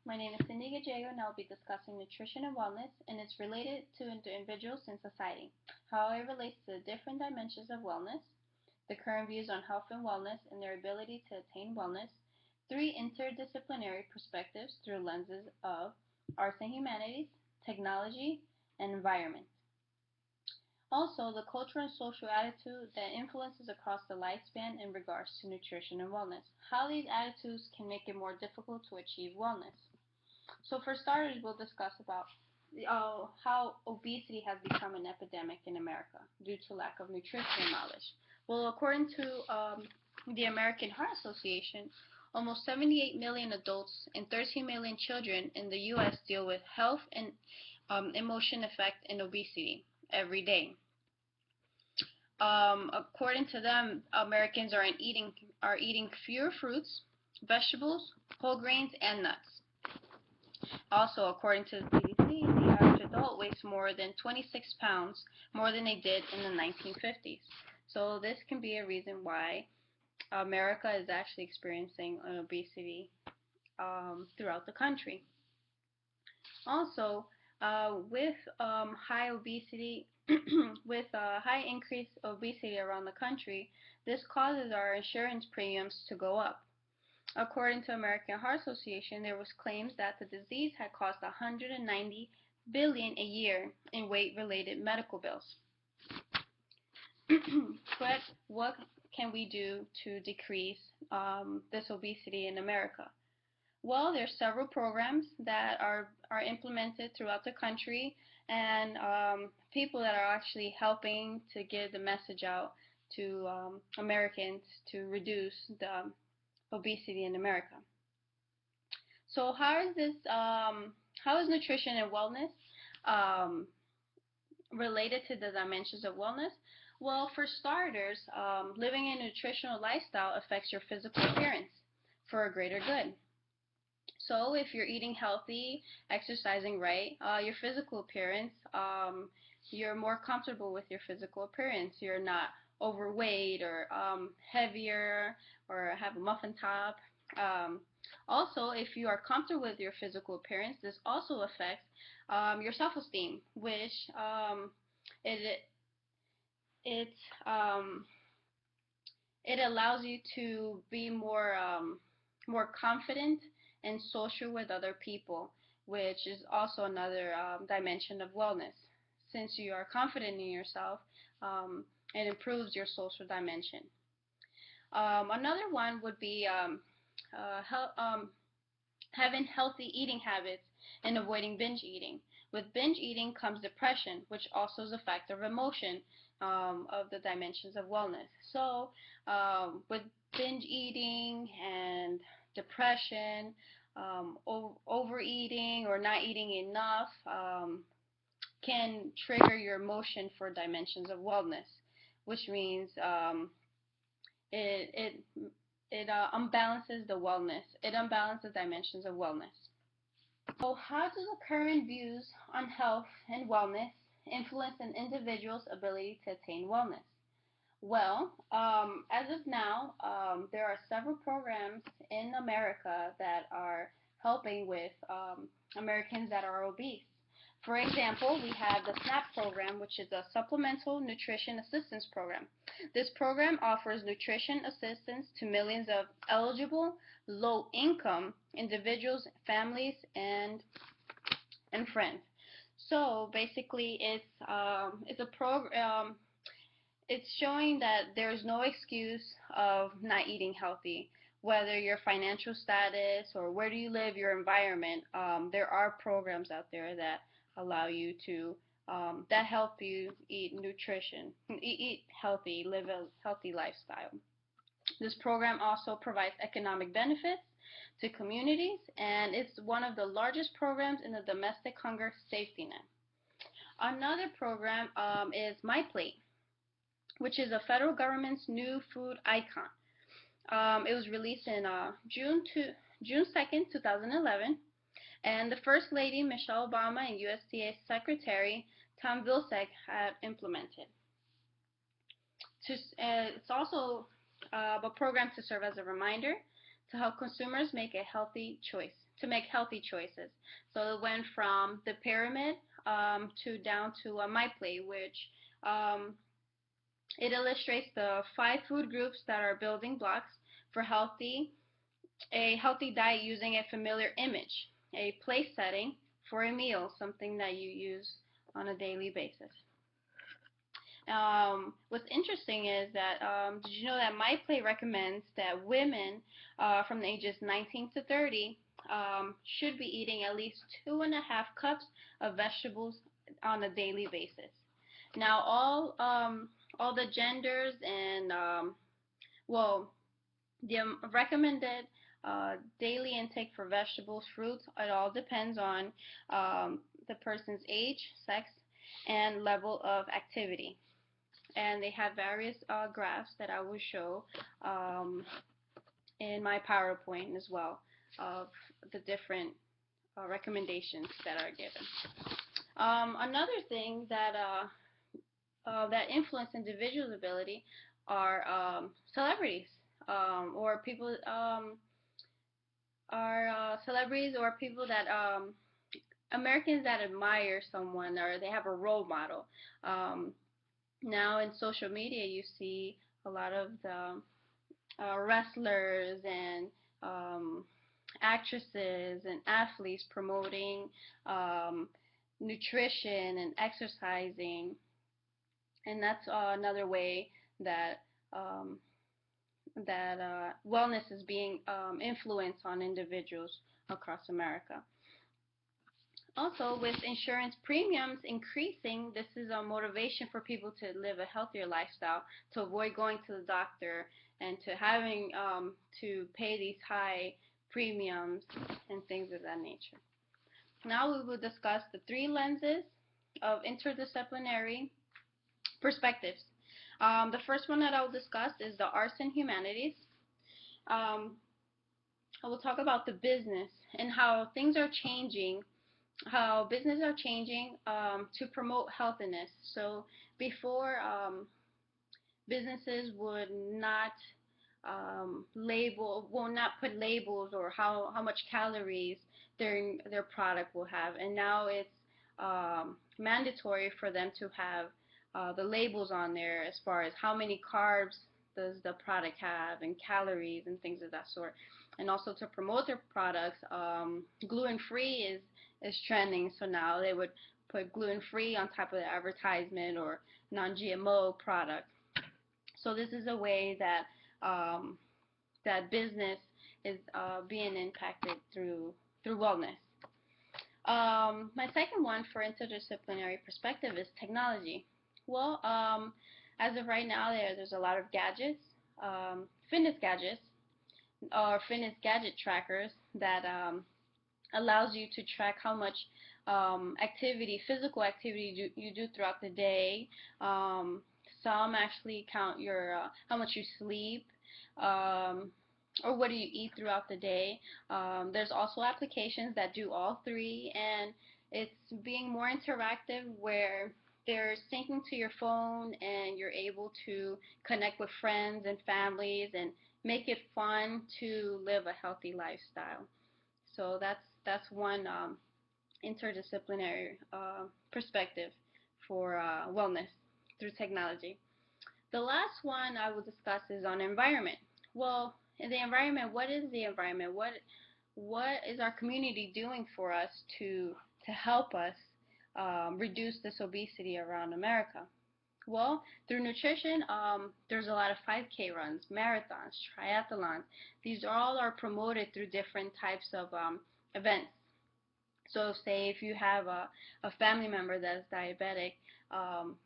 My name is Cindy Gallego, and I'll be discussing nutrition and wellness, and it's related to individuals and society, how it relates to the different dimensions of wellness, the current views on health and wellness, and their ability to attain wellness, three interdisciplinary perspectives through lenses of arts and humanities, technology, and environment. Also, the cultural and social attitude that influences across the lifespan in regards to nutrition and wellness, how these attitudes can make it more difficult to achieve wellness. So for starters, we'll discuss about how obesity has become an epidemic in America due to lack of nutritional knowledge. Well, according to the American Heart Association, almost 78 million adults and 13 million children in the U.S. deal with health and emotion effect and obesity every day. According to them, Americans are eating fewer fruits, vegetables, whole grains, and nuts. Also, according to the CDC, the average adult weighs more than 26 pounds more than they did in the 1950s. So this can be a reason why America is actually experiencing an obesity throughout the country. Also, with high obesity, with high increased obesity around the country, this causes our insurance premiums to go up. According to American Heart Association, there was claims that the disease had cost 190 billion a year in weight-related medical bills. But what can we do to decrease this obesity in America? Well, there's several programs that are implemented throughout the country, and people that are actually helping to get the message out to Americans to reduce the obesity in America. So how is nutrition and wellness related to the dimensions of wellness? Well, for starters, living a nutritional lifestyle affects your physical appearance for a greater good. So if you're eating healthy, exercising right, your physical appearance, you're more comfortable with your physical appearance. You're not overweight or heavier or have a muffin top. Also, if you are comfortable with your physical appearance, this also affects your self-esteem, which it it um, it allows you to be more confident and social with other people, which is also another dimension of wellness. Since you are confident in yourself, it improves your social dimension. Another one would be having healthy eating habits and avoiding binge eating. With binge eating comes depression, which also is a factor of emotion of the dimensions of wellness. So, with binge eating and depression, overeating or not eating enough can trigger your emotion for dimensions of wellness, which means it unbalances the wellness. It unbalances dimensions of wellness. So, how do the current views on health and wellness influence an individual's ability to attain wellness? Well, as of now, there are several programs in America that are helping with Americans that are obese. For example, we have the SNAP program, which is a Supplemental Nutrition Assistance Program. This program offers nutrition assistance to millions of eligible, low-income individuals, families, and friends. So basically, it's a program. It's showing that there's no excuse of not eating healthy, whether your financial status or where do you live, your environment. There are programs out there that allow you to that help you eat nutrition, eat healthy, live a healthy lifestyle. This program also provides economic benefits to communities, and it's one of the largest programs in the domestic hunger safety net. Another program is My Plate, which is a federal government's new food icon. It was released in June 2nd, 2011, and the First Lady Michelle Obama and USDA Secretary Tom Vilsack have implemented. It's also a program to serve as a reminder to help consumers make a healthy choice. to make healthy choices. So it went from the pyramid to down to My Plate, which um, it illustrates the 5 food groups that are building blocks for a healthy diet using a familiar image, a place setting for a meal, something that you use on a daily basis. What's interesting is that did you know that My Plate recommends that women from the ages 19 to 30 should be eating at least 2.5 cups of vegetables on a daily basis. Now, all the genders and well, the recommended daily intake for vegetables, fruits, it all depends on the person's age, sex, and level of activity. And they have various graphs that I will show um, in my PowerPoint as well of the different recommendations that are given. Another thing that influence individuals' ability are celebrities or people are celebrities or people that Americans that admire someone or they have a role model. Um, Now in social media, you see a lot of the wrestlers and um, actresses and athletes promoting um, nutrition and exercising, and that's another way that um, wellness is being influenced on individuals across America. Also, with insurance premiums increasing, this is a motivation for people to live a healthier lifestyle, to avoid going to the doctor and to having to pay these high premiums and things of that nature. Now we will discuss the 3 lenses of interdisciplinary perspectives. The first one that I will discuss is the arts and humanities. Um, I will talk about the business and how things are changing, how businesses are changing to promote healthiness. So before, businesses would not will not put labels or how much calories their product will have, and now it's mandatory for them to have the labels on there as far as how many carbs does the product have and calories and things of that sort. And also to promote their products, gluten-free is trending, so now they would put gluten-free on top of the advertisement or non-GMO product. So this is a way that business is being impacted through wellness. My second one for interdisciplinary perspective is technology. Well, as of right now, there's a lot of gadgets, fitness gadgets, or fitness gadget trackers that allows you to track how much physical activity you do throughout the day. Some actually count your how much you sleep, um, or what do you eat throughout the day. There's also applications that do all three, and it's being more interactive where they're syncing to your phone and you're able to connect with friends and families and make it fun to live a healthy lifestyle. So that's one interdisciplinary perspective for wellness through technology. The last one I will discuss is on environment. Well, in the environment, what is the environment? What is our community doing for us to help us reduce this obesity around America? Well, through nutrition, there's a lot of 5K runs, marathons, triathlons. These all are promoted through different types of events. So say if you have a family member that's diabetic,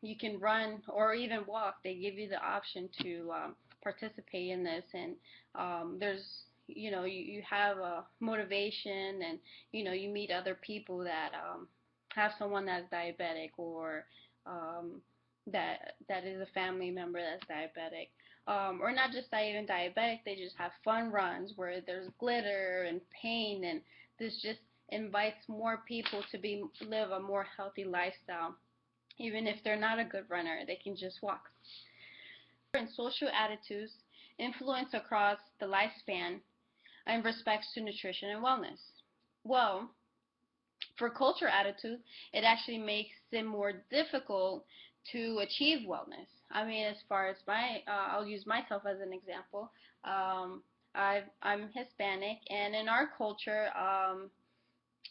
you can run or even walk. They give you the option to participate in this, and there's you have a motivation, and you meet other people that have someone that's diabetic or that is a family member that's diabetic. Or not just even diabetic, they just have fun runs where there's glitter and paint, and this just invites more people to live a more healthy lifestyle. Even if they're not a good runner, they can just walk. And social attitudes influence across the lifespan in respects to nutrition and wellness. Well, for culture attitude, it actually makes it more difficult to achieve wellness. I mean, as far as I'll use myself as an example. Um, I'm Hispanic, and in our culture,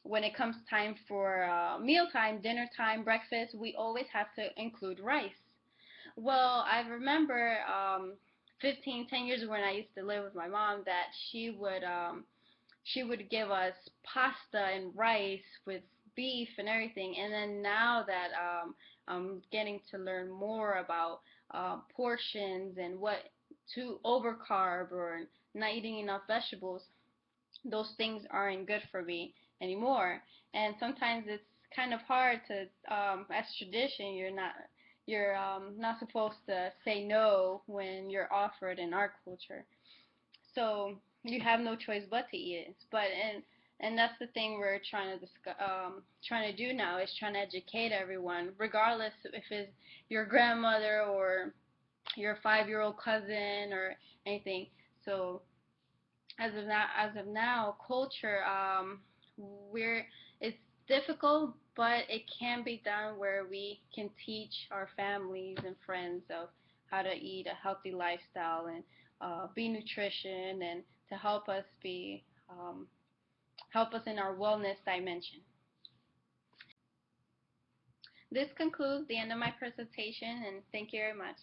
when it comes time for mealtime, dinner time, breakfast, we always have to include rice. Well, I remember 10 years ago when I used to live with my mom that she would give us pasta and rice with beef and everything. And then now that I'm getting to learn more about portions and what to overcarb or not eating enough vegetables, those things aren't good for me anymore. And sometimes it's kind of hard to, as tradition, you're not supposed to say no when you're offered in our culture. So you have no choice but to eat it. And that's the thing we're trying to do now is trying to educate everyone, regardless if it's your grandmother or your 5-year-old cousin or anything. So as of now, culture we're it's difficult, but it can be done where we can teach our families and friends of how to eat a healthy lifestyle and be nutrition and to help us in our wellness dimension. This concludes the end of my presentation, and thank you very much.